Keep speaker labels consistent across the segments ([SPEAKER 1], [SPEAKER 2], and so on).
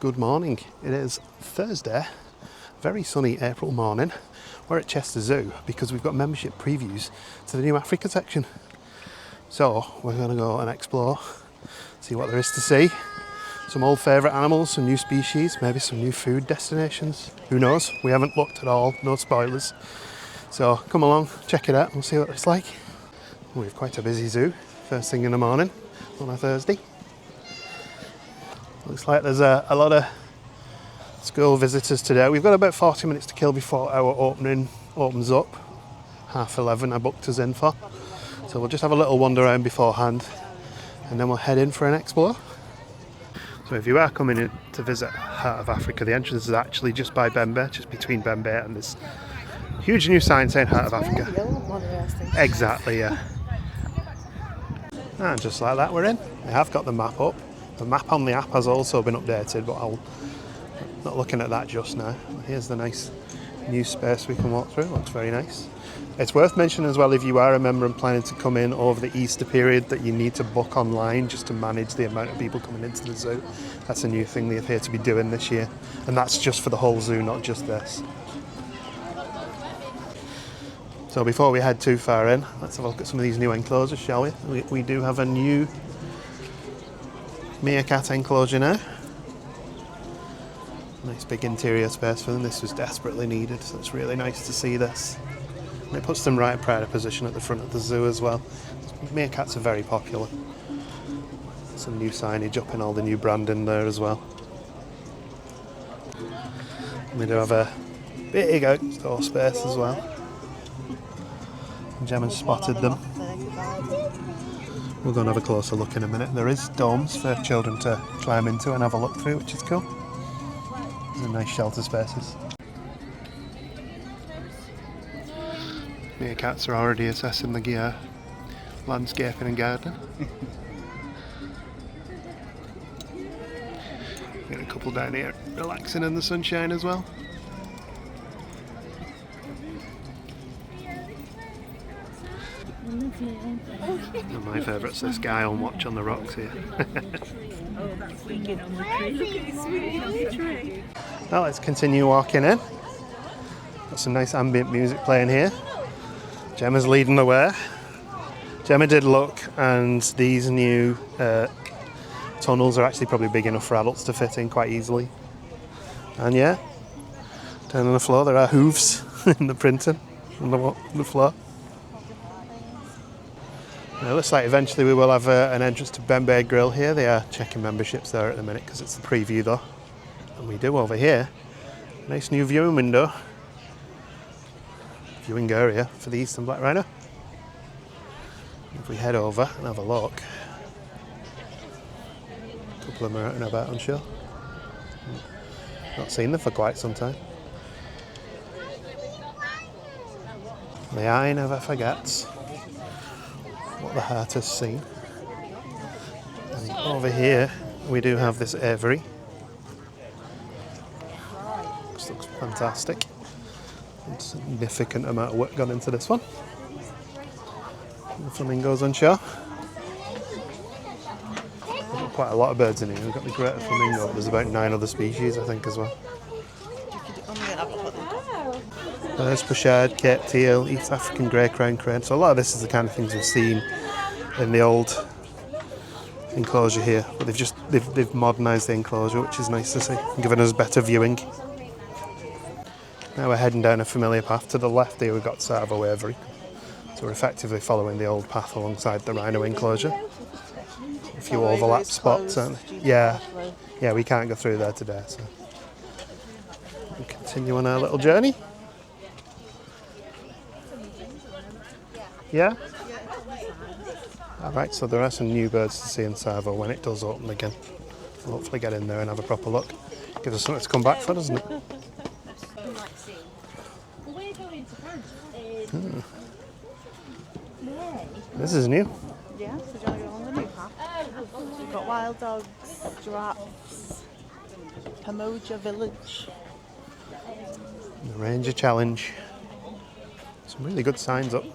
[SPEAKER 1] good morning. It is Thursday, very sunny April morning. We're at Chester Zoo because we've got membership previews to the new Africa section. So we're going to go and explore, see what there is to see. Some old favourite animals, some new species, maybe some new food destinations. Who knows? We haven't looked at all, no spoilers. So come along, check it out, we'll see what it's like. We have quite a busy zoo, first thing in the morning on a Thursday. Looks like there's a lot of school visitors today. We've got about 40 minutes to kill before our opening opens up. 11:30 I booked us in for. So we'll just have a little wander around beforehand and then we'll head in for an explore. So if you are coming in to visit Heart of Africa, the entrance is actually just by Bembe, just between Bembe and this huge new sign saying Heart of Africa. Exactly, yeah. And just like that we're in. I have got the map up. The map on the app has also been updated, but I'm not looking at that just now. Here's the nice new space we can walk through. Looks very nice. It's worth mentioning as well, if you are a member and planning to come in over the Easter period, that you need to book online just to manage the amount of people coming into the zoo. That's a new thing they appear to be doing this year. And that's just for the whole zoo, not just this. So before we head too far in, let's have a look at some of these new enclosures, shall we? We do have a new meerkat enclosure now. Nice big interior space for them. This was desperately needed, so it's really nice to see this. And it puts them right in pride of position at the front of the zoo as well. Meerkats are very popular. Some new signage up and all the new branding there as well. And we do have a big outdoor space as well. Gemma's spotted them. We'll go and have a closer look in a minute. There is domes for children to climb into and have a look through, which is cool. These are nice shelter spaces. Meerkats are already assessing the landscaping and gardening. Got a couple down here relaxing in the sunshine as well. And my favourite's this guy on watch on the rocks here. Well, let's continue walking in. Got some nice ambient music playing here. Gemma's leading the way. Gemma did look, and these new tunnels are actually probably big enough for adults to fit in quite easily. And yeah, down on the floor there are hooves in the printing on the floor. It looks like eventually we will have an entrance to Bembe Grill here. They are checking memberships there at the minute because it's the preview though. And we do over here. Nice new viewing window. Viewing area for the eastern black rhino. If we head over and have a look. A couple of them are out and about, I'm sure. Not seen them for quite some time. The eye never forgets what the heart has seen. And over here we do have this aviary. This looks fantastic. A significant amount of work gone into this one. The flamingos on show. We've got quite a lot of birds in here. We've got the greater flamingo. There's about 9 other species I think as well. There's Pochard, Cape Teal, East African grey crown crane. So a lot of this is the kind of things we've seen in the old enclosure here, but they've modernised the enclosure, which is nice to see, and given us better viewing. Now we're heading down a familiar path. To the left here we've got Savo Aviary, so we're effectively following the old path alongside the rhino enclosure. A few overlap spots, aren't there? Yeah, we can't go through there today, so we'll continue on our little journey. Yeah? Alright, so there are some new birds to see in Savo when it does open again. We'll hopefully get in there and have a proper look. Gives us something to come back for, doesn't it? This is new.
[SPEAKER 2] Yeah, so you're on the new path. We've got wild dogs, giraffes, Pamoja Village.
[SPEAKER 1] The Ranger Challenge. Some really good signs up.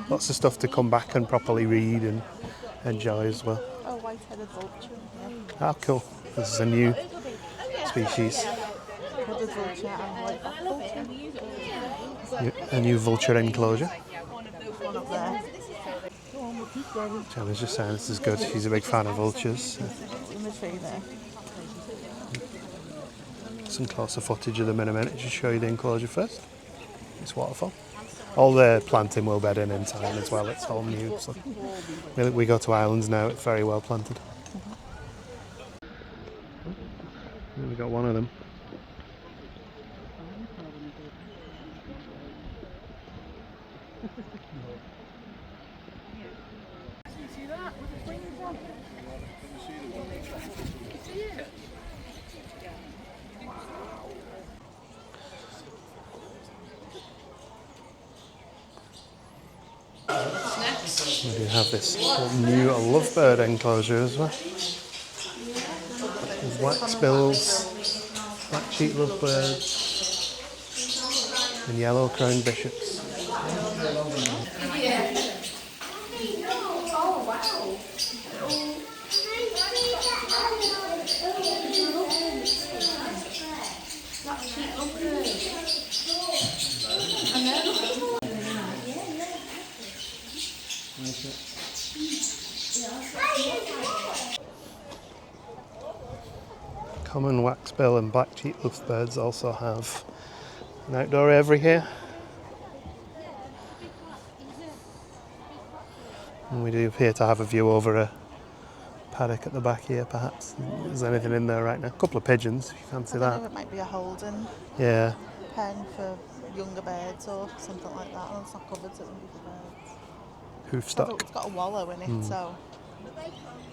[SPEAKER 1] Lots of stuff to come back and properly read and enjoy as well.
[SPEAKER 2] Oh, white-headed vulture.
[SPEAKER 1] Ah, cool. This is a new species.
[SPEAKER 2] Hooded vulture and white vulture.
[SPEAKER 1] A new vulture enclosure.
[SPEAKER 2] One up there.
[SPEAKER 1] Gemma's just saying this is good. She's a big fan of vultures.
[SPEAKER 2] In the tree there.
[SPEAKER 1] Some closer footage of them in a minute. Just show you the enclosure first. It's waterfall. All the planting will bed in time as well. It's all new. So we go to islands now. It's very well planted. We got one of them. We do have this new lovebird enclosure as well. There's wax-bills, black-cheeked lovebirds, and yellow-crowned bishops. Common waxbill and black-cheeked lovebirds also have an outdoor aviary here. And we do appear to have a view over a paddock at the back here, perhaps. Is there anything in there right now? A couple of pigeons, if you fancy that.
[SPEAKER 2] It might be a holding
[SPEAKER 1] Yeah.
[SPEAKER 2] pen for younger birds or something like that. And it's not covered, so it wouldn't be for birds.
[SPEAKER 1] Hoof stock.
[SPEAKER 2] It's got a wallow in it, so.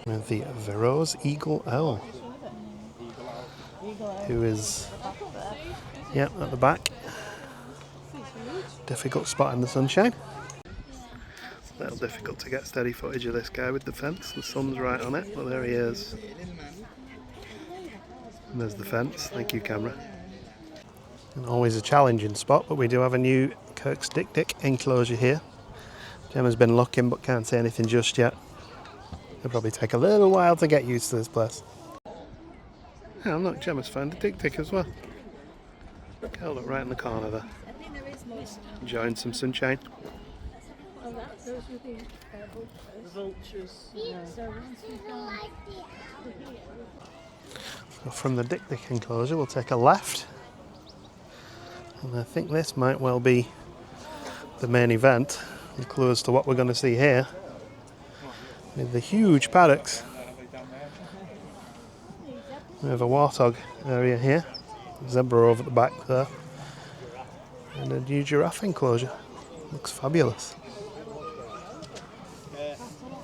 [SPEAKER 1] With the Verreaux's eagle owl, who is, yep, at the back. Difficult spot in the sunshine. A little difficult to get steady footage of this guy with the fence. The sun's right on it, but there he is. And there's the fence. Thank you, camera. And always a challenging spot, but we do have a new Kirk's Dick enclosure here. Gemma's been looking but can't say anything just yet. It'll probably take a little while to get used to this place. Oh, look, Gemma's found a Dick as well. Curled up right in the corner there. Enjoying some sunshine.
[SPEAKER 2] Vultures.
[SPEAKER 1] So from the Dick enclosure, we'll take a left. And I think this might well be the main event. A clue as to what we're going to see here. With the huge paddocks. We have a warthog area here. Zebra over the back there. And a new giraffe enclosure. Looks fabulous.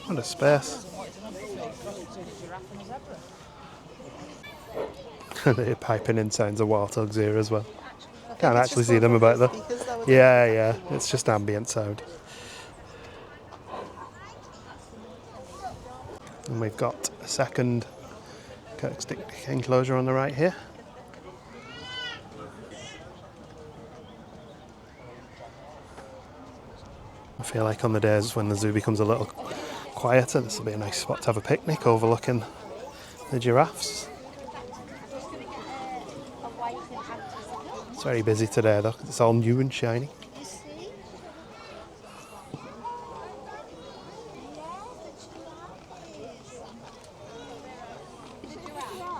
[SPEAKER 1] What a space. They're piping in sounds of warthogs here as well. Can't actually see them about there. Yeah, it's just ambient sound. And we've got a second Kirk's Dick enclosure on the right here. I feel like on the days when the zoo becomes a little quieter, this will be a nice spot to have a picnic overlooking the giraffes. It's very busy today though, 'cause it's all new and shiny.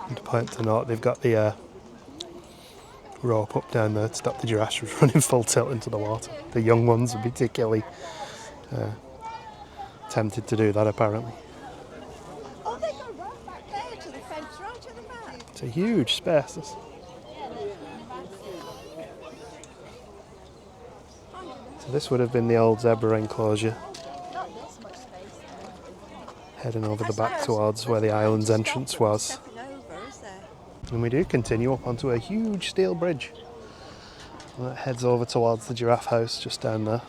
[SPEAKER 1] And to point to note, they've got the rope up down there to stop the giraffes from running full tilt into the water. The young ones are particularly tempted to do that apparently.
[SPEAKER 2] Oh, they go right back there to the fence, right at the back.
[SPEAKER 1] It's a huge space. This. So this would have been the old zebra enclosure. Heading over the back towards where the island's entrance was. And we do continue up onto a huge steel bridge that heads over towards the giraffe house just down there.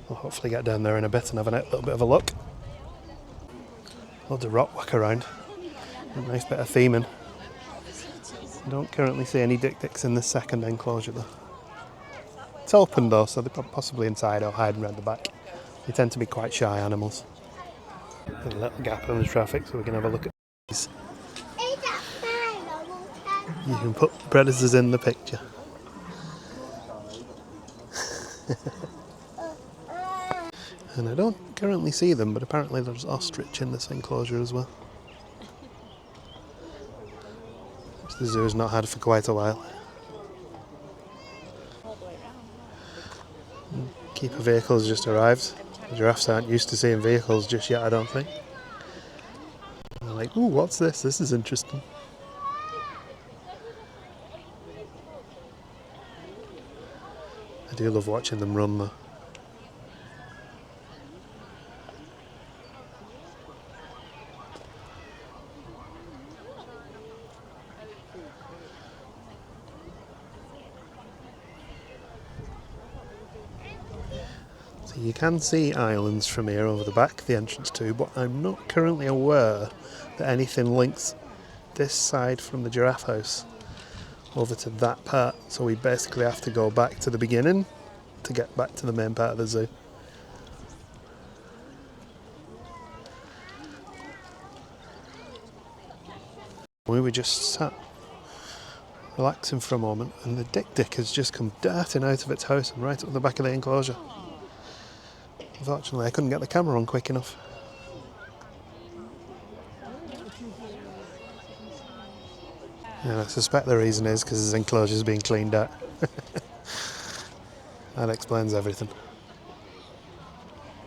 [SPEAKER 1] We'll hopefully get down there in a bit and have a little bit of a look. Loads of rockwork around. A nice bit of theming. I don't currently see any Dicks in this second enclosure though. It's open though, so they're possibly inside or hiding around the back. They tend to be quite shy animals. There's a little gap in the traffic so we can have a look at these. You can put predators in the picture. And I don't currently see them, but apparently there's ostrich in this enclosure as well. Which the zoo has not had for quite a while. Keeper vehicles just arrived. The giraffes aren't used to seeing vehicles just yet, I don't think. They're like, ooh, what's this? This is interesting. I do love watching them run though. So you can see islands from here over the back, the entrance to, but I'm not currently aware that anything links this side from the giraffe house over to that part. So we basically have to go back to the beginning to get back to the main part of the zoo. We were just sat relaxing for a moment and the dick has just come darting out of its house and right up the back of the enclosure. Unfortunately I couldn't get the camera on quick enough. And I suspect the reason is because his enclosure is being cleaned out. That explains everything.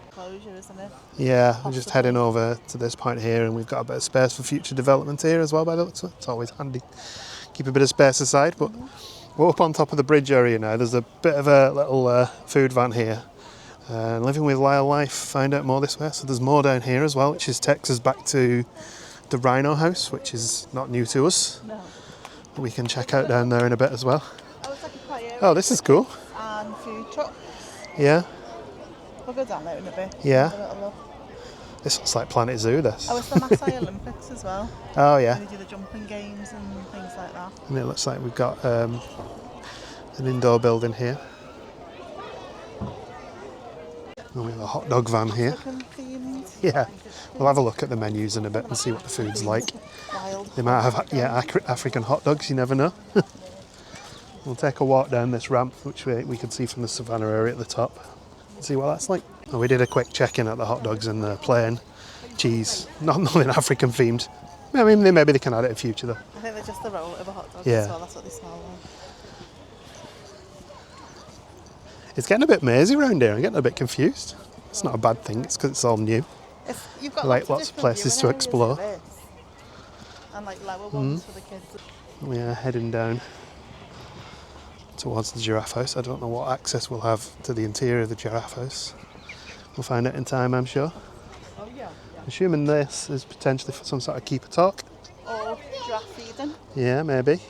[SPEAKER 2] Enclosure, isn't it?
[SPEAKER 1] Yeah, we're just heading over to this point here and we've got a bit of space for future development here as well by the looks of it. It's always handy. Keep a bit of space aside, but we're up on top of the bridge area now. There's a bit of a little food van here. Living with wildlife, find out more this way. So there's more down here as well, which takes us back to the rhino house, which is not new to us.
[SPEAKER 2] No.
[SPEAKER 1] We can check out down there in a bit as well.
[SPEAKER 2] Oh, it's like a quiet area.
[SPEAKER 1] Oh, this is cool.
[SPEAKER 2] And food trucks.
[SPEAKER 1] Yeah.
[SPEAKER 2] We'll go down there in a bit.
[SPEAKER 1] Yeah.
[SPEAKER 2] Have a little look.
[SPEAKER 1] This looks like Planet Zoo, this.
[SPEAKER 2] Oh, it's the Maasai Olympics as well.
[SPEAKER 1] Oh, yeah.
[SPEAKER 2] They do the jumping games and things like that.
[SPEAKER 1] And it looks like we've got an indoor building here. And we have a hot dog van here.
[SPEAKER 2] Themed.
[SPEAKER 1] Yeah. We'll have a look at the menus in a bit and see what the food's like.
[SPEAKER 2] Wild.
[SPEAKER 1] They might have, African hot dogs, you never know. We'll take a walk down this ramp, which we can see from the savannah area at the top. See what that's like. And we did a quick check-in at the hot dogs and the plain cheese. Nothing African themed. I mean, maybe they can add it in future though.
[SPEAKER 2] I think they're just the roll of a hot dog
[SPEAKER 1] Yeah.
[SPEAKER 2] as well. That's what they smell like.
[SPEAKER 1] It's getting a bit mazy around here. I'm getting a bit confused. It's not a bad thing. It's because it's all new.
[SPEAKER 2] You've got
[SPEAKER 1] Like
[SPEAKER 2] lots
[SPEAKER 1] of places to explore.
[SPEAKER 2] And like lower ones for the kids.
[SPEAKER 1] We are heading down towards the giraffe house. I don't know what access we'll have to the interior of the giraffe house. We'll find out in time, I'm sure.
[SPEAKER 2] Oh yeah.
[SPEAKER 1] Assuming this is potentially for some sort of keeper talk.
[SPEAKER 2] Or giraffe feeding.
[SPEAKER 1] Yeah, maybe.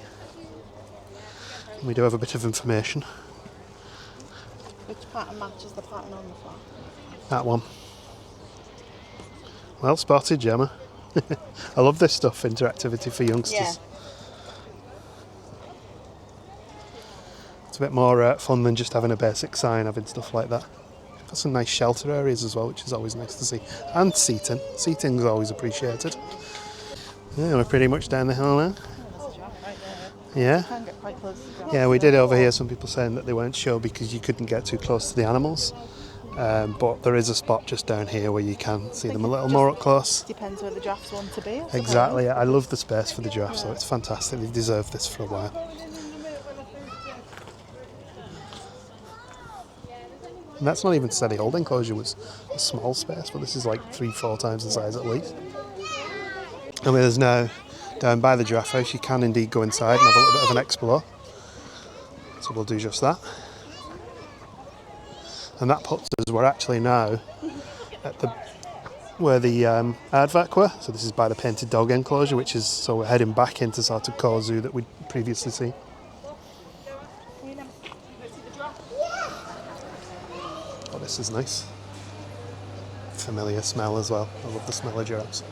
[SPEAKER 1] We do have a bit of information.
[SPEAKER 2] Which pattern matches the pattern on the flag?
[SPEAKER 1] That one. Well spotted, Gemma. I love this stuff, interactivity for youngsters.
[SPEAKER 2] Yeah.
[SPEAKER 1] It's a bit more fun than just having a basic sign, having stuff like that. Got some nice shelter areas as well, which is always nice to see. And seating. Seating is always appreciated. Yeah, we're pretty much down the hill now.
[SPEAKER 2] Oh, there's a giraffe right there.
[SPEAKER 1] Yeah.
[SPEAKER 2] You can get quite close to the giraffe.
[SPEAKER 1] Yeah, we did overhear some people saying that they weren't sure because you couldn't get too close to the animals. But there is a spot just down here where you can see them a little more up close.
[SPEAKER 2] Depends where the giraffes want to be. I suppose.
[SPEAKER 1] Exactly, I love the space for the giraffes, so it's fantastic. They've deserved this for a while. And that's not even said the old enclosure was a small space, but this is like 3-4 times the size at least. And there's now, down by the giraffe house, you can indeed go inside and have a little bit of an explore. So we'll do just that. And that puts us, we're actually now at where the aardvark were. So this is by the painted dog enclosure, which is, so we're heading back into sort of core zoo that we'd previously seen. Oh, this is nice. Familiar smell as well. I love the smell of giraffes.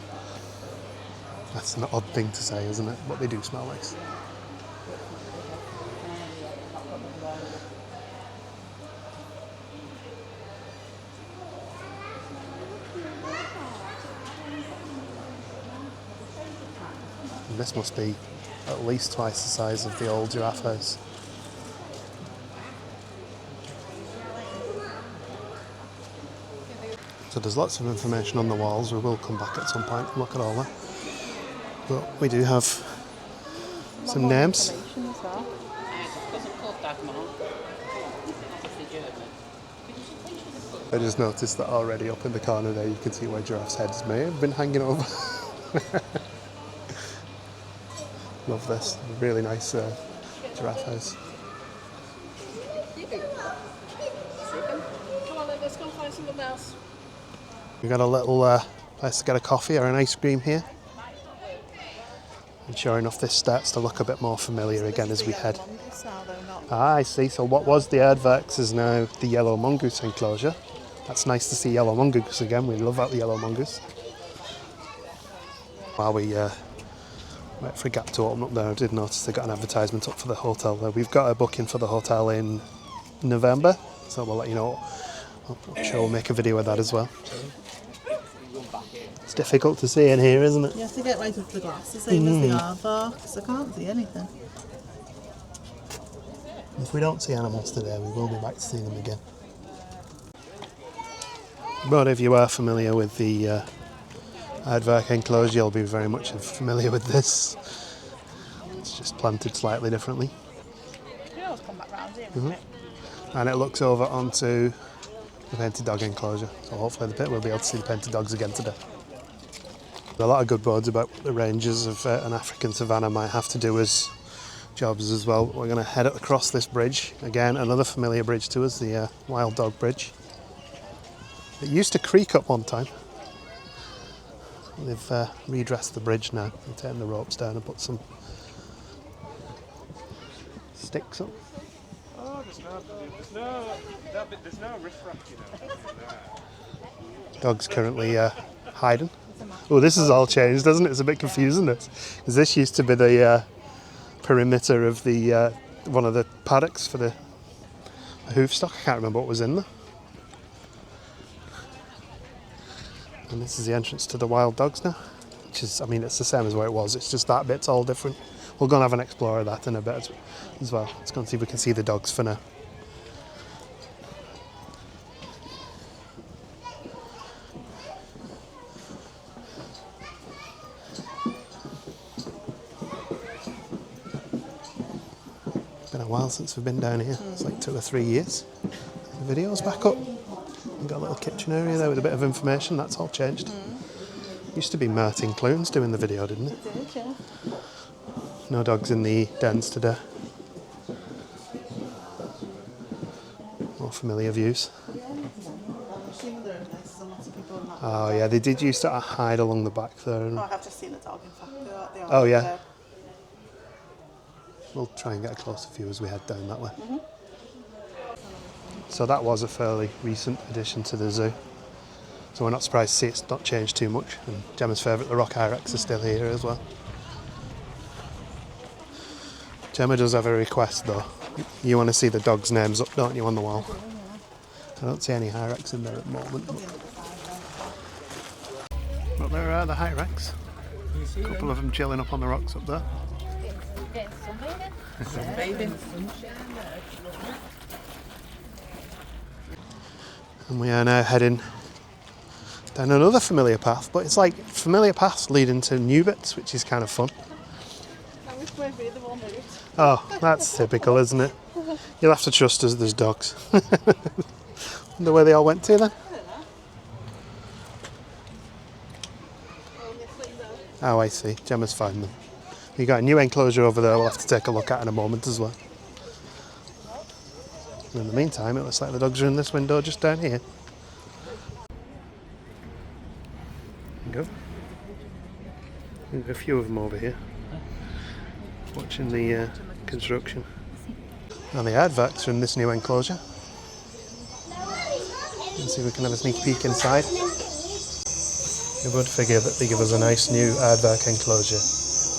[SPEAKER 1] That's an odd thing to say, isn't it? But they do smell nice. And this must be at least twice the size of the old giraffes. So there's lots of information on the walls. We will come back at some point and look at all that. But we do have some names. I just noticed that already up in the corner there you can see where giraffes' heads may have been hanging over. Love this, really nice giraffe house.
[SPEAKER 3] Come on then, let's go find something else.
[SPEAKER 1] We've got a little place to get a coffee or an ice cream here. And sure enough this starts to look a bit more familiar again as we head. Ah, I see, so what was the aardvarks is now the yellow mongoose enclosure. That's nice to see yellow mongoose again, we love out the yellow mongoose. While we wait for a gap to open up there, I did notice they got an advertisement up for the hotel there. We've got a booking for the hotel in November, so we'll let you know. I'm sure we'll make a video of that as well. It's difficult to see in here, isn't it?
[SPEAKER 2] You have to get right up the glass, the same as the aardvarks. I can't see anything.
[SPEAKER 1] If we don't see animals today, we will be back to see them again. But if you are familiar with the aardvark enclosure, you'll be very much familiar with this. It's just planted slightly differently.
[SPEAKER 2] You can always come back round here,
[SPEAKER 1] And it looks over onto the painted dog enclosure. So hopefully we'll be able to see the painted dogs again today. There are a lot of good boards about what the rangers of an African savannah might have to do as jobs as well. We're going to head across this bridge. Again, another familiar bridge to us, the Wild Dog Bridge. It used to creak up one time. They've redressed the bridge now. They've taken the ropes down and put some sticks up.
[SPEAKER 4] Oh, there's no riffraff, you know.
[SPEAKER 1] Dog's currently hiding. Oh, this has all changed, doesn't it? It's a bit confusing, this. Because this used to be the perimeter of the one of the paddocks for the hoof stock. I can't remember what was in there. And this is the entrance to the wild dogs now, which is, I mean, it's the same as where it was, it's just that bit's all different. We'll go and have an explore of that in a bit as well. Let's go and see if we can see the dogs for now. It's been a while since we've been down here, it's like 2 or 3 years. The video's back up. We've got a little kitchen area there with a bit of information, that's all changed. Used to be Martin Clunes doing the video, didn't it?
[SPEAKER 2] It did, yeah.
[SPEAKER 1] No dogs in the dens today. More familiar views. Oh yeah, they did used to hide along the back there.
[SPEAKER 2] Oh, I have just seen a dog, in fact. They are
[SPEAKER 1] Oh yeah. We'll try and get a closer view as we head down that way. So that was a fairly recent addition to the zoo. So we're not surprised to see it's not changed too much. And Gemma's favourite, the rock hyrax, is still here as well. Gemma does have a request though. You want to see the dogs' names up, don't you, on the wall? I don't see any hyrax in there at the moment. But there are the hyrax. A couple of them chilling up on the rocks up there. And we are now heading down another familiar path, but it's like familiar paths leading to new bits, which is kind of fun. Oh, that's typical, isn't it? You'll have to trust us, there's dogs. Wonder where they all went to then? Oh, I see. Gemma's found them. We got a new enclosure over there we'll have to take a look at in a moment as well. And in the meantime, it looks like the dogs are in this window just down here. There you go. There's a few of them over here, watching the construction. And the aardvarks are in this new enclosure. Let's see if we can have a sneak peek inside. You would figure that they give us a nice new aardvark enclosure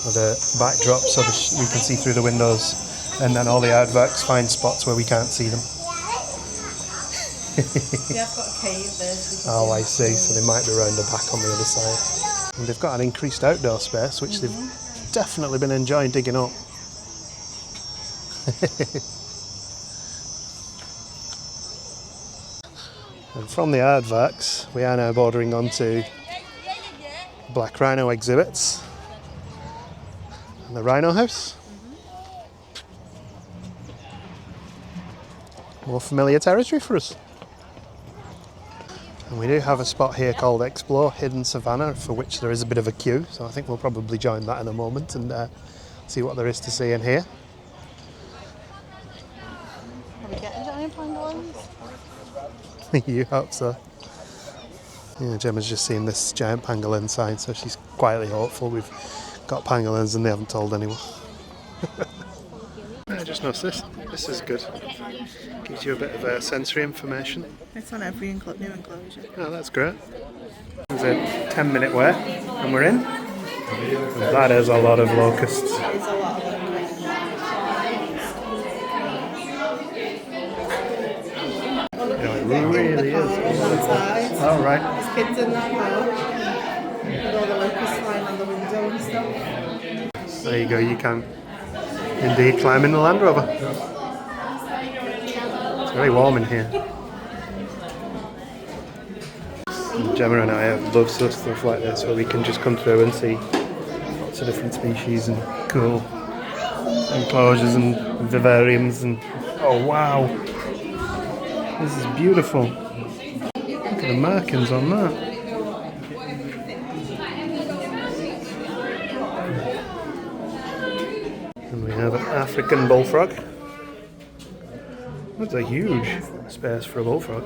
[SPEAKER 1] with a backdrop so that we can see through the windows, and then all the aardvarks find spots where we can't see them.
[SPEAKER 2] Yeah, I've got a cave there.
[SPEAKER 1] Oh, I see, so they might be round the back on the other side. And they've got an increased outdoor space, which they've definitely been enjoying digging up. And from the aardvarks, we are now bordering onto black rhino exhibits and the rhino house. More familiar territory for us. And we do have a spot here called Explore Hidden Savannah, for which there is a bit of a queue, so I think we'll probably join that in a moment and see what there is to see in here.
[SPEAKER 2] Are we getting giant pangolins?
[SPEAKER 1] You hope so. Yeah, Gemma's just seen this giant pangolin sign, so she's quietly hopeful we've got pangolins and they haven't told anyone. I just noticed this. This is good. Gives you a bit of sensory information.
[SPEAKER 2] It's on every new enclosure.
[SPEAKER 1] Oh, that's great. It's a 10-minute wait and we're in. And that is a lot of locusts.
[SPEAKER 2] That is a lot of them.
[SPEAKER 1] It really is. Oh, right.
[SPEAKER 2] There's kids in that car with all the locusts flying on the window and stuff.
[SPEAKER 1] There you go, you can indeed climb in the Land Rover. It's very warm in here. And Gemma and I love stuff like this where we can just come through and see lots of different species and cool enclosures and vivariums and oh wow, this is beautiful. Look at the markings on that. And we have an African bullfrog. That's a huge space for a bullfrog.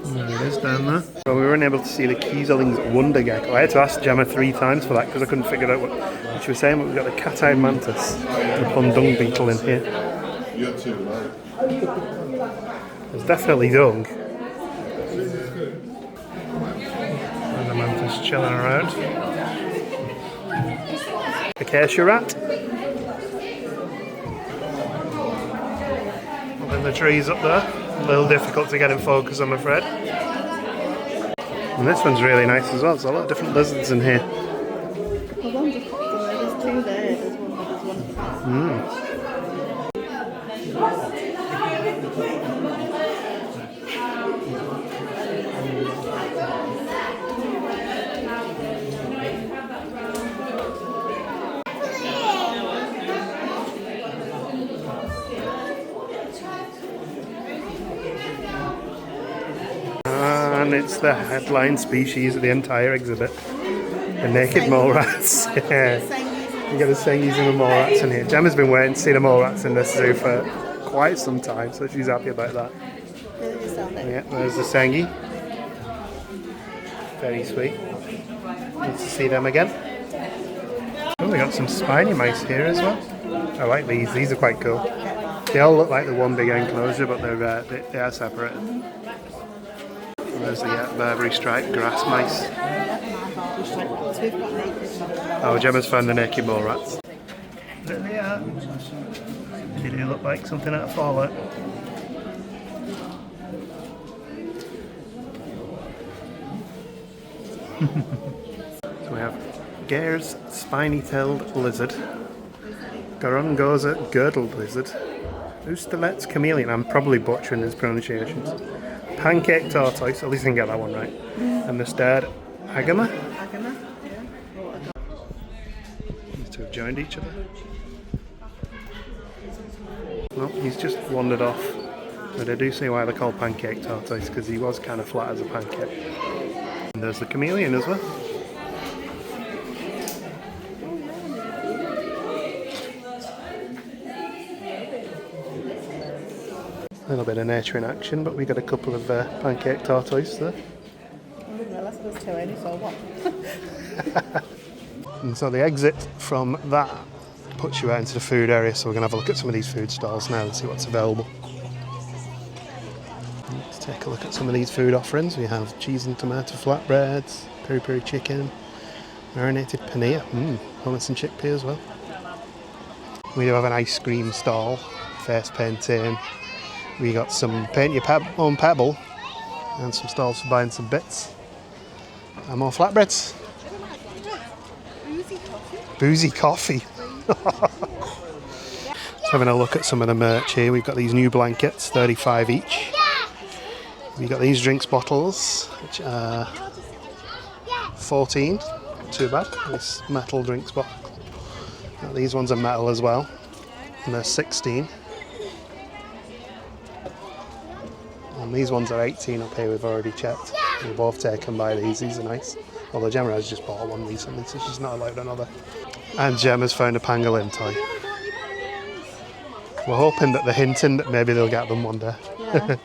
[SPEAKER 1] There it is down there. So we weren't able to see the Kieseling's wonder gecko. I had to ask Gemma 3 times for that because I couldn't figure out what she was saying, but we've got the cat-eyed mantis, the pond dung beetle in here. There's definitely dung. And the mantis chilling around. Acacia rat. Up in the trees up there. A little difficult to get in focus, I'm afraid. And this one's really nice as well. There's a lot of different lizards in here.
[SPEAKER 2] The ones are popular. There's 2 there. There's one.
[SPEAKER 1] And it's the headline species of the entire exhibit. The naked mole rats. Yeah. You got the sengies and the mole rats in here. Gemma's been waiting to see the mole rats in this zoo for quite some time, so she's happy about that. Yeah, there's the sengi. Very sweet. Need to see them again. Oh, we got some spiny mice here as well. I like these. These are quite cool. They all look like the one big enclosure, but they are separated. There's the Burberry striped grass mice. Oh, Gemma's found the naked mole rats. There they are. They do look like something out of Fallout. So we have Gair's spiny-tailed lizard, Gorongosa girdled lizard, Oosterlet's chameleon, I'm probably butchering his pronunciations, pancake tortoise, at least I can get that one right, and the starred agama. These two have joined each other. Well, he's just wandered off, but I do see why they're called pancake tortoise, because he was kind of flat as a pancake. And there's the chameleon as well. A little bit of nature in action, but we got a couple of pancake tortoise there.
[SPEAKER 2] Unless there's 2, I only saw 1.
[SPEAKER 1] And so the exit from that puts you out into the food area, so we're going to have a look at some of these food stalls now and see what's available. Let's take a look at some of these food offerings. We have cheese and tomato flatbreads, peri-peri chicken, marinated paneer, hummus and chickpea as well. We do have an ice cream stall, face painting. We got some paint your own pebble and some stalls for buying some bits and more flatbreads. boozy coffee. So having a look at some of the merch here. We've got these new blankets, 35 each. We've got these drinks bottles, which are 14. Not too bad. This metal drinks bottle. These ones are metal as well, and they're 16. And these ones are 18 up here, we've already checked. We're both taken by these are nice. Although Gemma has just bought one recently, so she's not allowed another. And Gemma's found a pangolin toy. We're hoping that they're hinting that maybe they'll get them one day.
[SPEAKER 2] Yeah.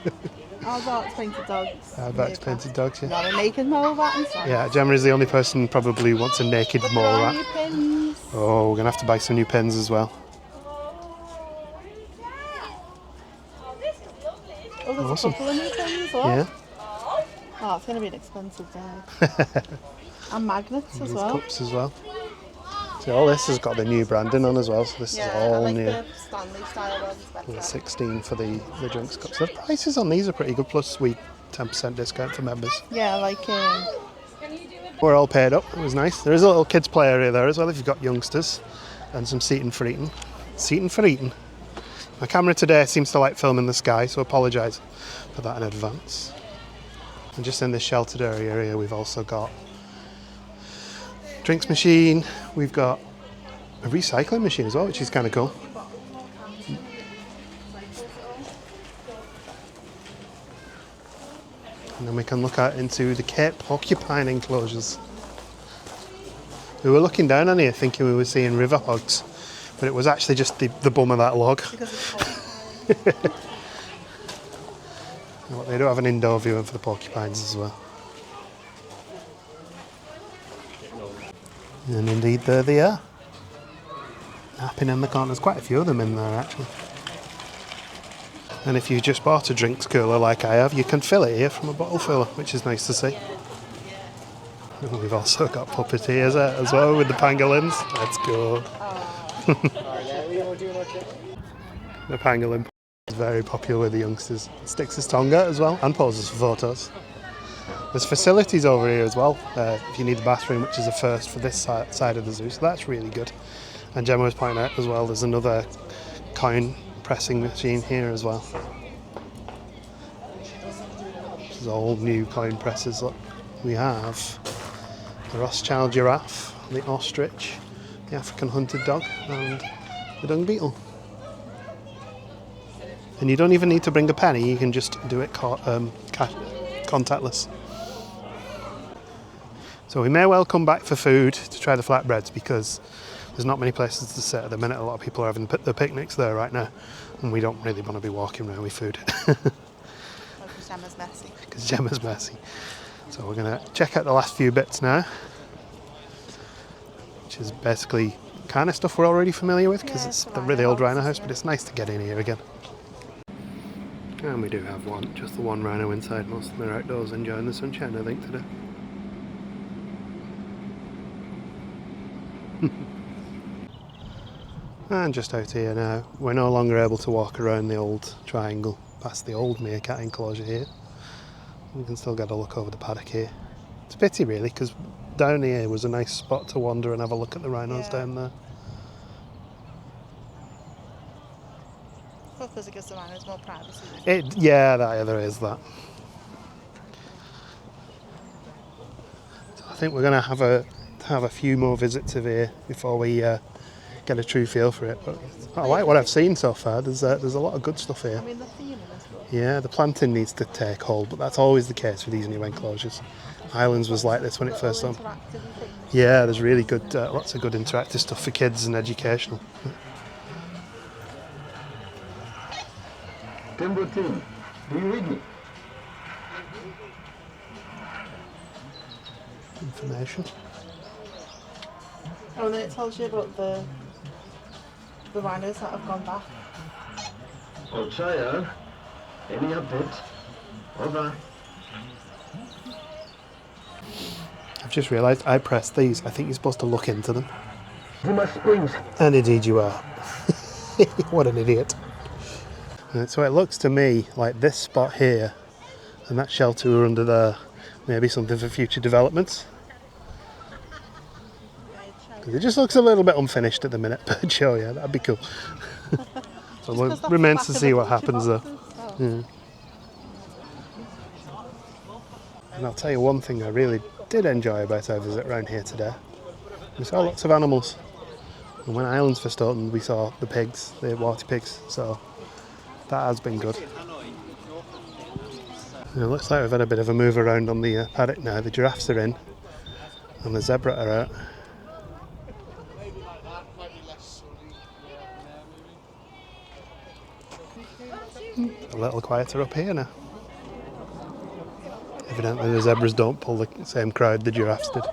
[SPEAKER 2] Our box painted dogs.
[SPEAKER 1] Our box painted dogs, yeah.
[SPEAKER 2] Not a naked mole rat inside.
[SPEAKER 1] Yeah, Gemma is the only person who probably wants a naked
[SPEAKER 2] But
[SPEAKER 1] mole
[SPEAKER 2] there are
[SPEAKER 1] rat.
[SPEAKER 2] new pins.
[SPEAKER 1] Oh, we're going to have to buy some new pins as well.
[SPEAKER 2] Oh, there's
[SPEAKER 1] Awesome.
[SPEAKER 2] a couple of new pins. Look.
[SPEAKER 1] Yeah,
[SPEAKER 2] Oh, it's going to be an expensive day. And magnets as
[SPEAKER 1] these
[SPEAKER 2] well.
[SPEAKER 1] cups as well. So all this has got the new branding on as well, so this is
[SPEAKER 2] Yeah, I
[SPEAKER 1] all
[SPEAKER 2] like
[SPEAKER 1] new.
[SPEAKER 2] the Stanley style ones better.
[SPEAKER 1] And 16 for the drinks cups. The prices on these are pretty good, plus we 10% discount for members.
[SPEAKER 2] Yeah, I like
[SPEAKER 1] We're all paid up, it was nice. There is a little kids play area there as well if you've got youngsters, and some seating for eating. Seating for eating. My camera today seems to like filming the sky, so apologise for that in advance. And just in this sheltered area here, we've also got drinks machine, we've got a recycling machine as well, which is kind of cool. And then we can look out into the Cape Porcupine enclosures. We were looking down on here thinking we were seeing river hogs, but it was actually just the bum of that log.
[SPEAKER 2] because it's porcupine.
[SPEAKER 1] Well, they do have an indoor viewing for the porcupines as well. And indeed, there they are. Napping in the corner. There's quite a few of them in there, actually. And if you just bought a drinks cooler like I have, you can fill it here from a bottle filler, which is nice to see. And we've also got puppeteers as well with the pangolins. Let's go. The pangolin is very popular with the youngsters. It sticks his tongue out as well and poses for photos. There's facilities over here as well, if you need the bathroom, which is a first for this side of the zoo, so that's really good. And Gemma was pointing out as well, there's another coin pressing machine here as well. This is all new coin presses. Look, we have the Rothschild giraffe, the ostrich, the African hunted dog, and the dung beetle. And you don't even need to bring a penny, you can just do it contactless. So we may well come back for food to try the flatbreads because there's not many places to sit at the minute. A lot of people are having their picnics there right now, and we don't really want to be walking around with food.
[SPEAKER 2] Because Gemma's messy.
[SPEAKER 1] Because Gemma's messy. So we're going to check out the last few bits now, which is basically kind of stuff we're already familiar with because it's the really old rhino house, but it's nice to get in here again. And we do have just the one rhino inside. Most of them are outdoors enjoying the sunshine, I think, today. And just out here now, we're no longer able to walk around the old triangle past the old meerkat enclosure here. We can still get a look over the paddock here. It's a pity really, because down here was a nice spot to wander and have a look at the rhinos down there.
[SPEAKER 2] Well, because it gives the rhinos more privacy.
[SPEAKER 1] Yeah, there is that. So I think we're going to have a few more visits of here before we get a true feel for it. But I like what I've seen so far. There's a lot of good stuff here.
[SPEAKER 2] I mean, the theme in this book.
[SPEAKER 1] Yeah, the planting needs to take hold, but that's always the case with these new enclosures. Islands was like this when it first opened. Yeah, there's really good, lots of good interactive stuff for kids and educational.
[SPEAKER 4] Timbutin, do you read me?
[SPEAKER 1] Information.
[SPEAKER 2] Oh, and then it tells you about the rhinos that have gone back.
[SPEAKER 4] Oh, child. Any update? Over.
[SPEAKER 1] I've just realised I pressed these. I think you're supposed to look into them.
[SPEAKER 4] Zuma Springs.
[SPEAKER 1] And indeed you are. What an idiot. So it looks to me like this spot here and that shelter we're under there may be something for future developments. It just looks a little bit unfinished at the minute, but sure, yeah, that'd be cool. So it remains to see what happens though. Yeah. And I'll tell you one thing I really did enjoy about our visit around here today. We saw lots of animals. And when Islands first opened, we saw the pigs, the water pigs, so that has been good. It looks like we've had a bit of a move around on the paddock now. The giraffes are in, and the zebra are out. A little quieter up here now. Evidently the zebras don't pull the same crowd the giraffes did.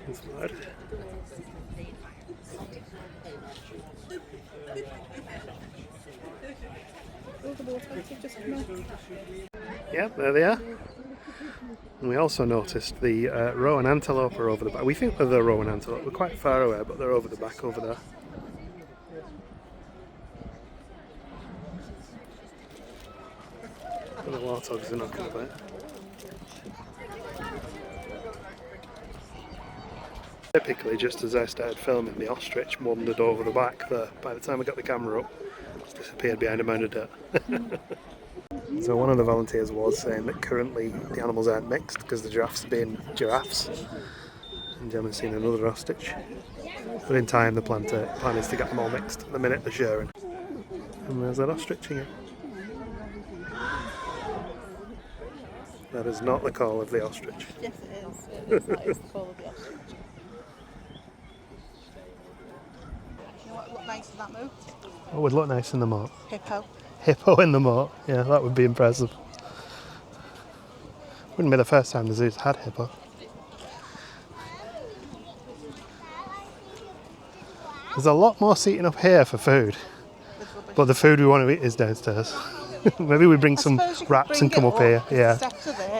[SPEAKER 1] That's loud. Yep, there they are. And we also noticed the rowan antelope are over the back. We think they're the rowan antelope. We're quite far away, but they're over the back over there. And the warthogs are knocking about. Typically, just as I started filming, the ostrich wandered over the back there. By the time I got the camera up, it's disappeared behind a mound of dirt. So one of the volunteers was saying that currently the animals aren't mixed because the giraffes are being giraffes. And Gemma's seen another ostrich. But in time the plan is to get them all mixed the minute they're sharing. And there's that ostrich again. That is not the call of the ostrich.
[SPEAKER 2] Yes, it is. That is the call of the ostrich. You know what would look nice in that moat?
[SPEAKER 1] What would look nice in the moat?
[SPEAKER 2] Hippo.
[SPEAKER 1] Hippo in the moat, yeah, that would be impressive. Wouldn't be the first time the zoo's had hippo. There's a lot more seating up here for food, but the food we want to eat is downstairs. Maybe we bring some wraps and come up here. Yeah,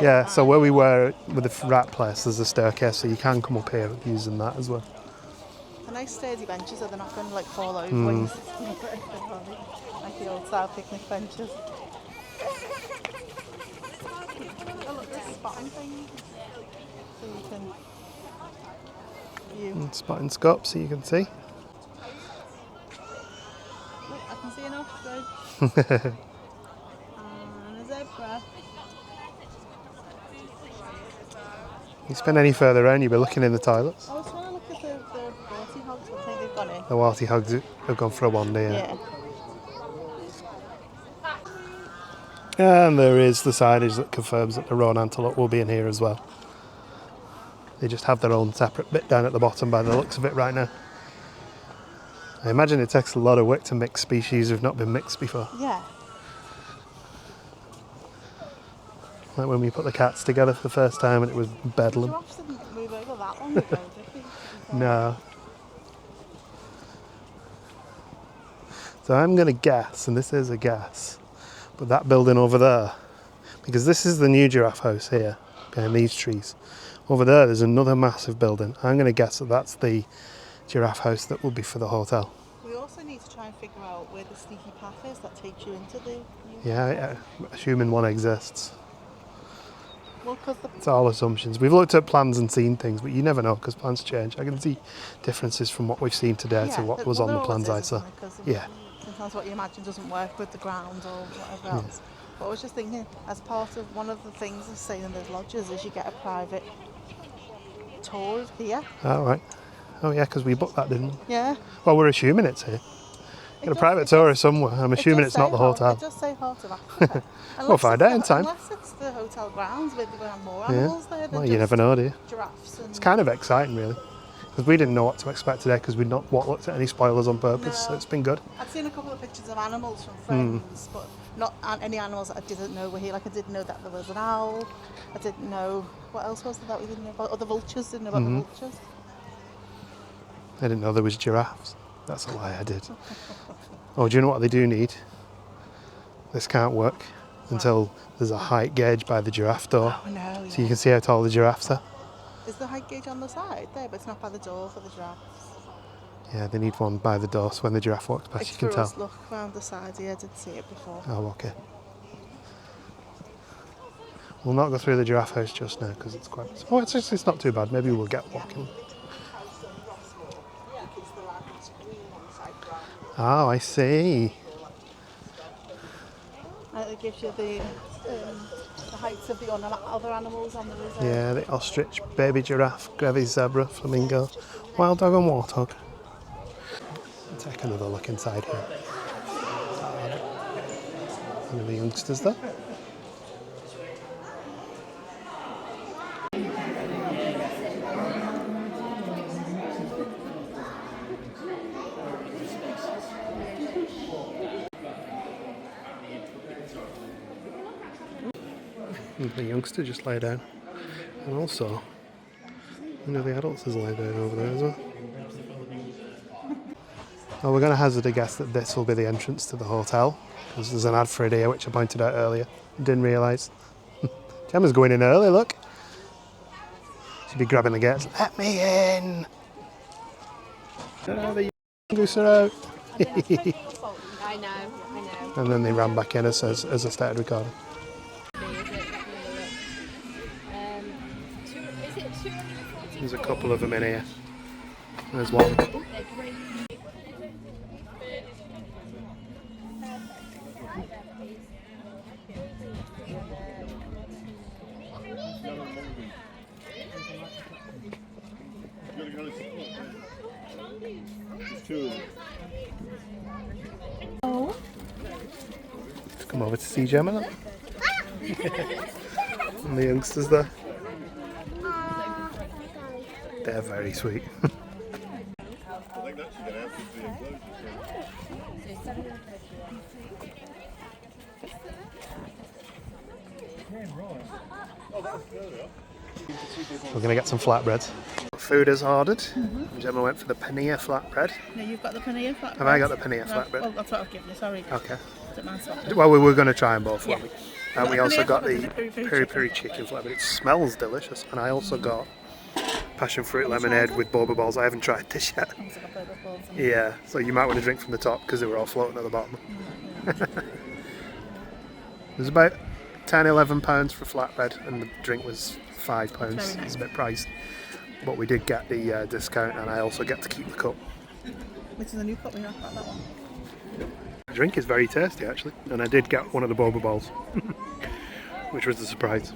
[SPEAKER 1] yeah. So where we were with the wrap place, there's a staircase, so you can come up here using that as well.
[SPEAKER 2] A nice sturdy benches, so they're not going to like fall over when you sit on it. Like the old style picnic benches. Oh look, there's spotting thing. So you can view.
[SPEAKER 1] Spotting scope so you can see.
[SPEAKER 2] Look, I can see an ostrich. And a zebra.
[SPEAKER 1] You spin any further around, you'll be looking in the toilets.
[SPEAKER 2] I was trying to look at the warty hogs, I think they've gone in.
[SPEAKER 1] The warty hogs have gone for a wander,
[SPEAKER 2] Yeah.
[SPEAKER 1] And there is the signage that confirms that the roan antelope will be in here as well. They just have their own separate bit down at the bottom by the looks of it right now. I imagine it takes a lot of work to mix species who've not been mixed before.
[SPEAKER 2] Yeah.
[SPEAKER 1] Like when we put the cats together for the first time and it was bedlam.
[SPEAKER 2] Giraffes didn't move over that long ago, did they?
[SPEAKER 1] No. So I'm going to guess, and this is a guess, but that building over there, because this is the new giraffe house here, behind these trees. Over there's another massive building. I'm going to guess that that's the giraffe house that will be for the hotel.
[SPEAKER 2] We also need to try and figure out where the sneaky path is that takes you into the...
[SPEAKER 1] Yeah, assuming one exists.
[SPEAKER 2] Well, because
[SPEAKER 1] It's all assumptions. We've looked at plans and seen things, but you never know because plans change. I can see differences from what we've seen today to what was on the plans I saw. Yeah.
[SPEAKER 2] Sometimes what you imagine doesn't work with the ground or whatever else. But I was just thinking, as part of one of the things of staying in those lodges is you get a private tour of here.
[SPEAKER 1] All right. Oh yeah, because we booked that, didn't we?
[SPEAKER 2] Yeah.
[SPEAKER 1] Well, we're assuming it's here. Get a private tour somewhere. I'm assuming it's not the hotel.
[SPEAKER 2] It does say Heart of Africa.
[SPEAKER 1] We'll find out in time.
[SPEAKER 2] Unless it's the hotel grounds, maybe we have more animals there than
[SPEAKER 1] Well, you never know, do you?
[SPEAKER 2] giraffes. And
[SPEAKER 1] It's kind of exciting, really, because we didn't know what to expect today because we'd not looked at any spoilers on purpose. So it's been good.
[SPEAKER 2] I'd seen a couple of pictures of animals from friends, but not any animals that I didn't know were here. Like I didn't know that there was an owl. I didn't know what else was there that we didn't know about. Oh, the vultures. Didn't know about the vultures.
[SPEAKER 1] I didn't know there was giraffes. That's a lie, I did. Oh, do you know what they do need? This can't work. until there's a height gauge by the giraffe door.
[SPEAKER 2] Oh no.
[SPEAKER 1] So you can see how tall the giraffes are.
[SPEAKER 2] Is the height gauge on the side there, but it's not by the door for the giraffes?
[SPEAKER 1] Yeah, they need one by the door so when the giraffe walks past
[SPEAKER 2] It's
[SPEAKER 1] you can
[SPEAKER 2] for
[SPEAKER 1] tell.
[SPEAKER 2] us, look round the side here, I did see it before.
[SPEAKER 1] Oh, okay. We'll not go through the giraffe house just now because it's quite... Oh, it's not too bad. Maybe we'll get walking. Oh, I see.
[SPEAKER 2] And it gives you the heights of the other animals on the reserve.
[SPEAKER 1] Yeah, the ostrich, baby giraffe, grevy zebra, flamingo, wild dog and warthog. Let's take another look inside here. One of the youngsters there. And the youngster just lay down. And also, one of the adults has laid down over there as well. Well, we're going to hazard a guess that this will be the entrance to the hotel, because there's an ad for it here, which I pointed out earlier. Didn't realise. Gemma's going in early, look. She'll be grabbing the gates. Let me in! The goose are out.
[SPEAKER 3] I know.
[SPEAKER 1] And then they ran back in as I started recording. There's a couple of them in here. There's one. Come over to see Gemma. Look. And the youngsters there. They're very sweet. We're going to get some flatbreads. Food is ordered. Gemma went for the paneer flatbread.
[SPEAKER 2] No, you've got the paneer flatbread.
[SPEAKER 1] Have I got the paneer flatbread?
[SPEAKER 2] Well, that's what I've given you, sorry.
[SPEAKER 1] Okay.
[SPEAKER 2] Don't mind swapping.
[SPEAKER 1] Well, we were going to try them both, weren't we? And
[SPEAKER 2] Got
[SPEAKER 1] we
[SPEAKER 2] the
[SPEAKER 1] also
[SPEAKER 2] paneer
[SPEAKER 1] got
[SPEAKER 2] flatbread
[SPEAKER 1] the
[SPEAKER 2] and the
[SPEAKER 1] peri peri chicken flatbread. It smells delicious. And I also got passion fruit lemonade with boba balls. I haven't tried this yet.
[SPEAKER 2] Also got boba balls and-
[SPEAKER 1] Yeah, so you might want to drink from the top because they were all floating at the bottom. It was about £10-11 for flatbread and the drink was £5.
[SPEAKER 2] Very nice.
[SPEAKER 1] It's a bit priced. But we did get the discount and I also get to keep the cup.
[SPEAKER 2] Which is a new cup, we not got that one.
[SPEAKER 1] The drink is very tasty actually, and I did get one of the boba balls, which was a surprise.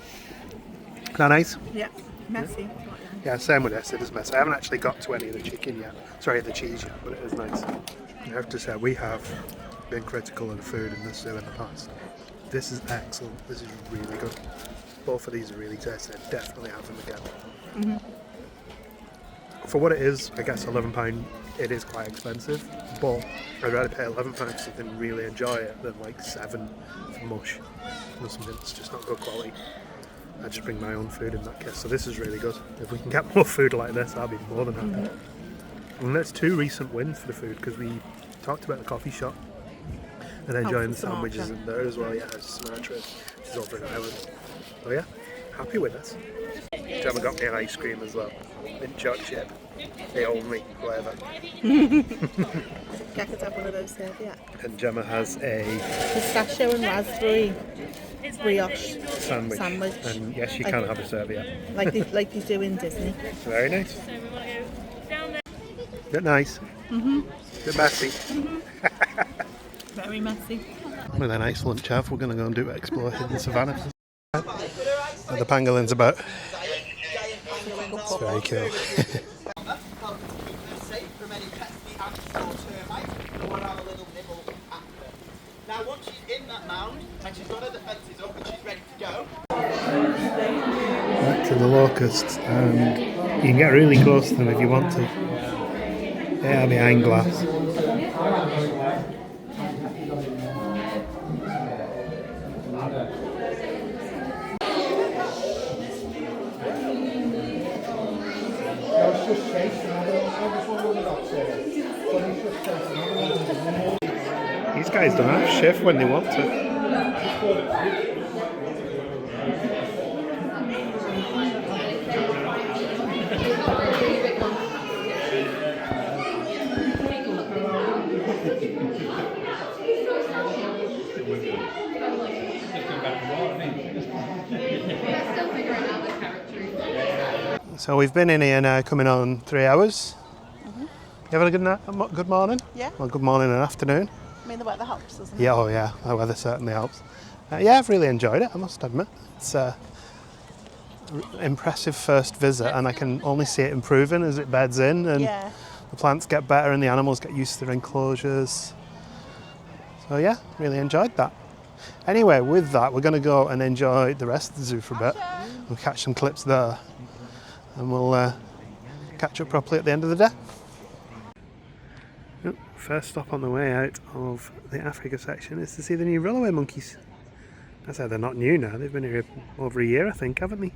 [SPEAKER 1] Isn't that nice?
[SPEAKER 2] Yeah, messy.
[SPEAKER 1] Yeah, same with this, it is messy. I haven't actually got to any of the chicken yet, sorry, the cheese yet, but it is nice. I have to say, we have been critical of the food in this zoo in the past. This is excellent, this is really good. Both of these are really tasty, I definitely have them again. For what it is, I guess £11, it is quite expensive, but I'd rather pay £11 for something and really enjoy it than like $7 for mush or something that's just not good quality. I just bring my own food in that case, so this is really good. If we can get more food like this, I'll be more than happy. And that's 2 recent wins for the food because we talked about the coffee shop and enjoying the sandwiches in there as well. Yeah, it's Sumatra, which is over in Ireland. So yeah, happy with this. Gemma got me an ice cream as well. Mint chocolate chip, the only flavour.
[SPEAKER 2] I could have one of those there, yeah.
[SPEAKER 1] And Gemma has a
[SPEAKER 2] Pistachio and raspberry brioche
[SPEAKER 1] sandwich. And yes, you can have a serviette.
[SPEAKER 2] like they do in Disney.
[SPEAKER 1] Very nice. Bit nice. Bit messy.
[SPEAKER 2] Very messy.
[SPEAKER 1] With a nice lunch have, we're going to go and do explore hidden savannah. The pangolin's about. It's very cool.
[SPEAKER 5] Now once she's in that mound and she's got her defences up and she's ready to go.
[SPEAKER 1] Back to the locusts, and you can get really close to them if you want to. They are behind glass. These guys don't have shift when they want to. So we've been in here now coming on 3 hours. You having a good morning?
[SPEAKER 2] Yeah.
[SPEAKER 1] Well, good morning and afternoon.
[SPEAKER 2] I mean, the weather helps, doesn't it?
[SPEAKER 1] Yeah, oh yeah, the weather certainly helps. Yeah, I've really enjoyed it, I must admit. It's a impressive first visit, and I can only see it improving as it beds in, and
[SPEAKER 2] Yeah.
[SPEAKER 1] the plants get better and the animals get used to their enclosures. So yeah, really enjoyed that. Anyway, with that, we're going to go and enjoy the rest of the zoo for a bit. We'll catch some clips there, and we'll catch up properly at the end of the day. First stop on the way out of the Africa section is to see the new runaway monkeys. I said they're not new now, they've been here over a year I think, haven't they?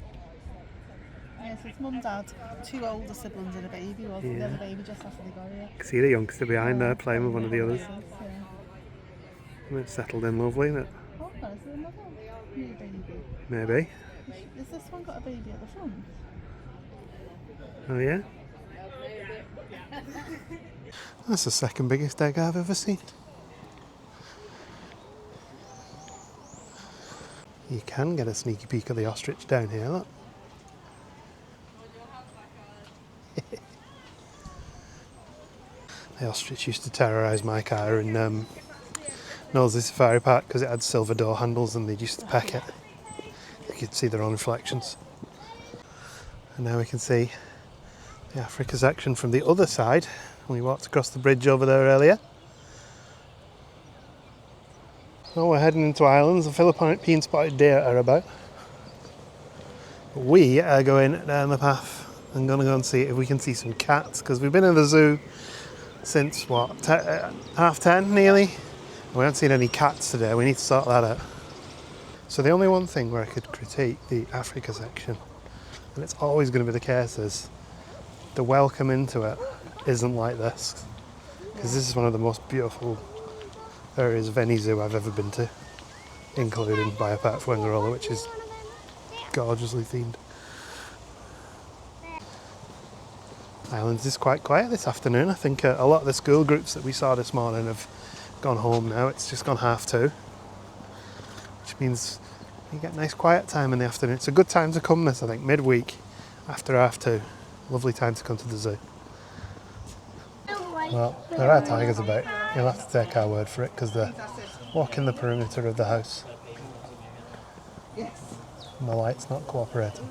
[SPEAKER 2] Yes, it's mum, dad, 2 older siblings and a baby, wasn't
[SPEAKER 1] Yeah.
[SPEAKER 2] there? The baby just after they got here.
[SPEAKER 1] You can see the youngster behind there playing with one of the others.
[SPEAKER 2] Yeah.
[SPEAKER 1] It's settled in lovely, isn't it?
[SPEAKER 2] Oh, is there another new baby?
[SPEAKER 1] Maybe.
[SPEAKER 2] Is this one got a baby at the front?
[SPEAKER 1] Oh yeah? That's the second biggest egg I've ever seen. You can get a sneaky peek of the ostrich down here, look. The ostrich used to terrorise my car in Knowsley Safari Park because it had silver door handles and they used to peck it. You could see their own reflections. And now we can see the Africa section from the other side. We walked across the bridge over there earlier. Well, we're heading into Islands. The Philippine spotted deer are about. We are going down the path and going to go and see if we can see some cats, because we've been in the zoo since what, 10:30 nearly? We haven't seen any cats today. We need to sort that out. So the only one thing where I could critique the Africa section, and it's always going to be the case, is the welcome into it isn't like this, because this is one of the most beautiful areas of any zoo I've ever been to, including Biopark Fuengirola, which is gorgeously themed. Islands is quite quiet this afternoon. I think a lot of the school groups that we saw this morning have gone home now. It's just gone 2:30, which means you get nice quiet time in the afternoon. It's a good time to come this, I think, midweek after 2:30. Lovely time to come to the zoo. Well, there are tigers about. You'll have to take our word for it because they're walking the perimeter of the house.
[SPEAKER 2] Yes.
[SPEAKER 1] And the light's not cooperating.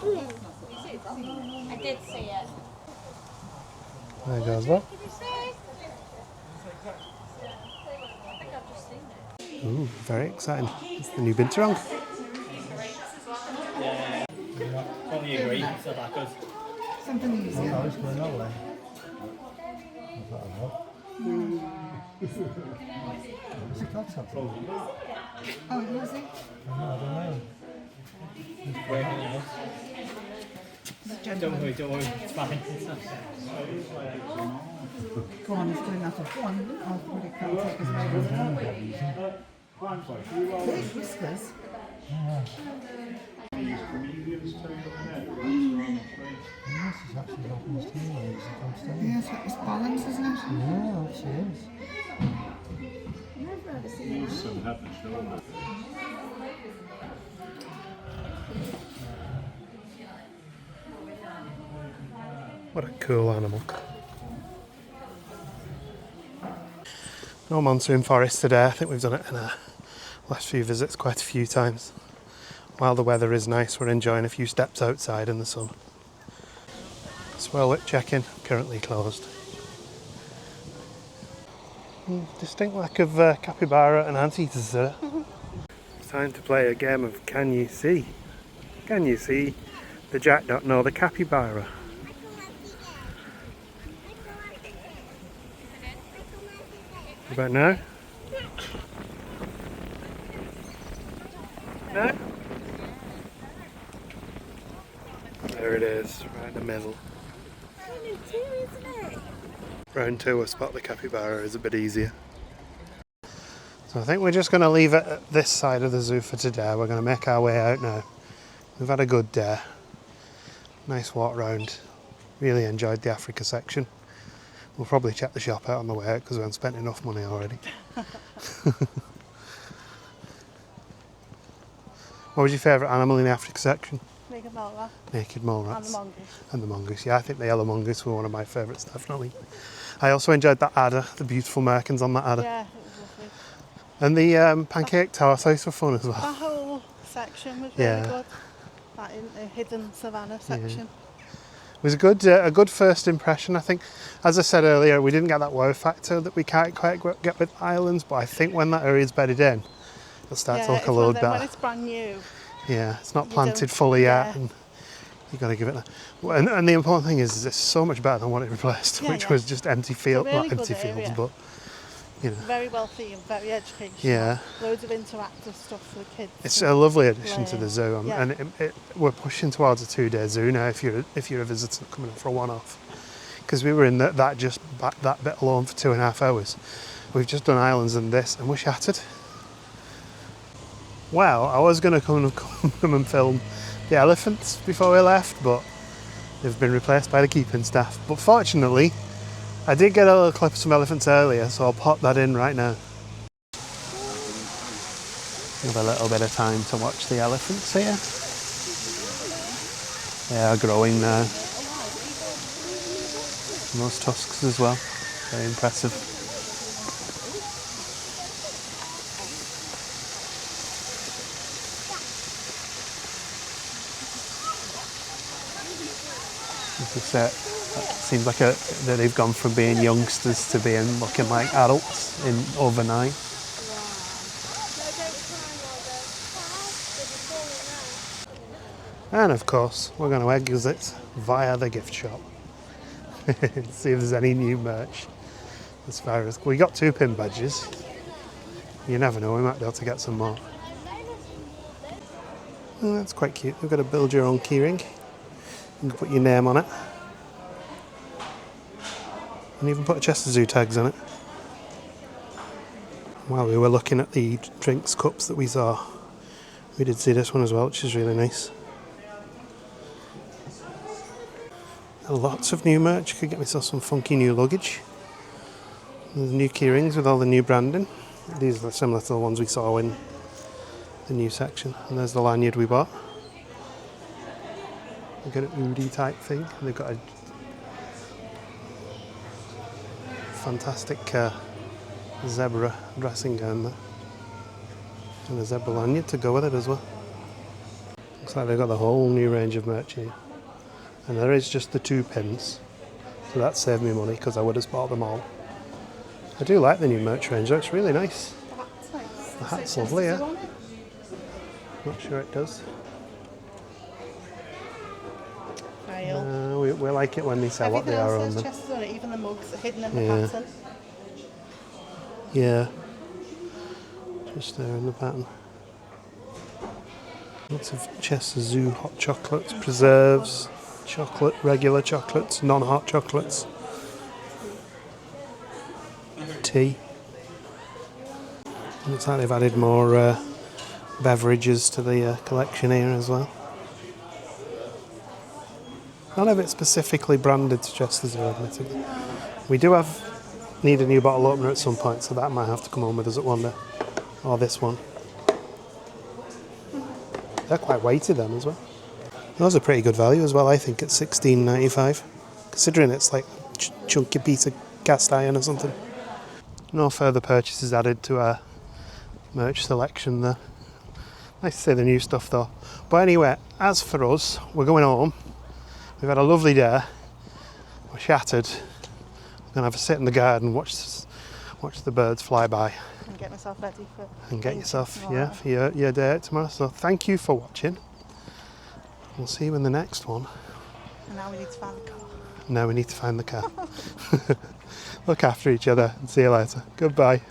[SPEAKER 3] I did see it.
[SPEAKER 1] There goes one.
[SPEAKER 3] Did you see? I think I've just seen it.
[SPEAKER 1] Ooh, very exciting. It's the new Binturong.
[SPEAKER 5] Only agree, so that goes.
[SPEAKER 2] Something easier.
[SPEAKER 1] Oh, it's going that way. What's it called something?
[SPEAKER 2] Oh, who is it?
[SPEAKER 1] I don't know.
[SPEAKER 5] Working out. Don't worry, it's fine.
[SPEAKER 2] Go on, he's doing that. Go on, I'll put it can take his way. Big whiskers. Yes, it's balance, isn't it?
[SPEAKER 1] Yeah, she is.
[SPEAKER 2] Never ever seen that.
[SPEAKER 1] What a cool animal. No monsoon forest today. I think we've done it in our last few visits quite a few times. While the weather is nice, we're enjoying a few steps outside in the sun. Swirl check-in, currently closed. Distinct lack of capybara and anteaters there. It's time to play a game of Can You See? Can you see the jackdaw? No, the capybara. What about now? No? There it is, right in the middle. Round 2, a spot the capybara is a bit easier. So So I think we're just going to leave it at this side of the zoo for today. We're going to make our way out now. We've had a good day. Nice walk round. Really enjoyed the Africa section. We'll probably check the shop out on the way out because we haven't spent enough money already. What was your favourite animal in the Africa section?
[SPEAKER 2] Naked mole rat.
[SPEAKER 1] Naked mole
[SPEAKER 2] And
[SPEAKER 1] rats.
[SPEAKER 2] the mongoose.
[SPEAKER 1] And the mongoose. Yeah, I think the yellow mongoose were one of my favourites, definitely. I also enjoyed that adder, the beautiful markings on that adder.
[SPEAKER 2] Yeah, it was lovely.
[SPEAKER 1] And the pancake tortoise were fun as well.
[SPEAKER 2] That whole section was really
[SPEAKER 1] Yeah.
[SPEAKER 2] good. That hidden savannah section.
[SPEAKER 1] It was a good first impression. I think, as I said earlier, we didn't get that wow factor that we can't quite get with islands, but I think when that area's bedded in, it'll start to look
[SPEAKER 2] it's
[SPEAKER 1] a
[SPEAKER 2] one of
[SPEAKER 1] load
[SPEAKER 2] them
[SPEAKER 1] better.
[SPEAKER 2] when it's brand new.
[SPEAKER 1] Yeah, it's not
[SPEAKER 2] You
[SPEAKER 1] planted
[SPEAKER 2] don't-
[SPEAKER 1] fully yet,
[SPEAKER 2] yeah.
[SPEAKER 1] and you've got to give it that. And the important thing is it's so much better than what it replaced,
[SPEAKER 2] Yeah,
[SPEAKER 1] which
[SPEAKER 2] yeah.
[SPEAKER 1] was just empty fields,
[SPEAKER 2] really
[SPEAKER 1] not empty
[SPEAKER 2] good
[SPEAKER 1] fields,
[SPEAKER 2] area.
[SPEAKER 1] but you know,
[SPEAKER 2] Very wealthy and very educational.
[SPEAKER 1] Yeah.
[SPEAKER 2] Loads of interactive stuff for the kids.
[SPEAKER 1] it's a lovely addition to
[SPEAKER 2] Play.
[SPEAKER 1] the zoo,
[SPEAKER 2] Yeah.
[SPEAKER 1] and we're pushing towards a 2-day zoo now. If you're a visitor coming in for a one-off, because we were in that bit alone for 2.5 hours. We've just done islands and this, and we're shattered. Well, I was going to come and film the elephants before we left, but they've been replaced by the keeping staff. But fortunately, I did get a little clip of some elephants earlier, so I'll pop that in right now. We have a little bit of time to watch the elephants here. They are growing now. And those tusks as well. Very impressive. As I said, it seems like that they've gone from being youngsters to being looking like adults in overnight. And of course, we're going to exit via the gift shop. See if there's any new merch. As far as we got 2 pin badges. You never know, we might be able to get some more. Oh, that's quite cute. We've got to build your own keyring. You can put your name on it. And even put Chester Zoo tags on it. While we were looking at the drinks cups that we saw, we did see this one as well, which is really nice. Lots of new merch. Could get myself some funky new luggage. There's new keyrings with all the new branding. These are similar to the ones we saw in the new section. And there's the lanyard we bought. We've got an Oodie type thing. They've got a fantastic zebra dressing gown there. And a zebra lanyard to go with it as well. Looks like they've got the whole new range of merch here. And there is just the 2 pins. So that saved me money because I would have bought them all. I do like the new merch range though, it's really nice.
[SPEAKER 2] That's nice.
[SPEAKER 1] The hat's lovely, yeah. Not sure it does.
[SPEAKER 2] Fail.
[SPEAKER 1] We like it when they say what
[SPEAKER 2] Everything
[SPEAKER 1] they are
[SPEAKER 2] else
[SPEAKER 1] on
[SPEAKER 2] says
[SPEAKER 1] them.
[SPEAKER 2] Chester's on it, even the mugs are hidden in the
[SPEAKER 1] Yeah.
[SPEAKER 2] pattern.
[SPEAKER 1] Yeah. Just there in the pattern. Lots of Chester Zoo hot chocolates, preserves, chocolate, regular chocolates, non-hot chocolates. Tea. Looks like they've added more beverages to the collection here as well. None of it specifically branded to Chester Zoo, admittedly. We do need a new bottle opener at some point, so that might have to come on with us at one day. Or this one. They're quite weighty then as well. Those are pretty good value as well, I think, at $16.95. Considering it's like a chunky piece of cast iron or something. No further purchases added to our merch selection there. Nice to see the new stuff though. But anyway, as for us, we're going home. We've had a lovely day. We're shattered. We're going to have a sit in the garden, watch the birds fly by.
[SPEAKER 2] And get myself ready for
[SPEAKER 1] And get
[SPEAKER 2] painting
[SPEAKER 1] yourself,
[SPEAKER 2] tomorrow.
[SPEAKER 1] for your day out tomorrow. So thank you for watching. We'll see you in the next one.
[SPEAKER 2] And now we need to find the car.
[SPEAKER 1] Now we need to find the car. Look after each other and see you later. Goodbye.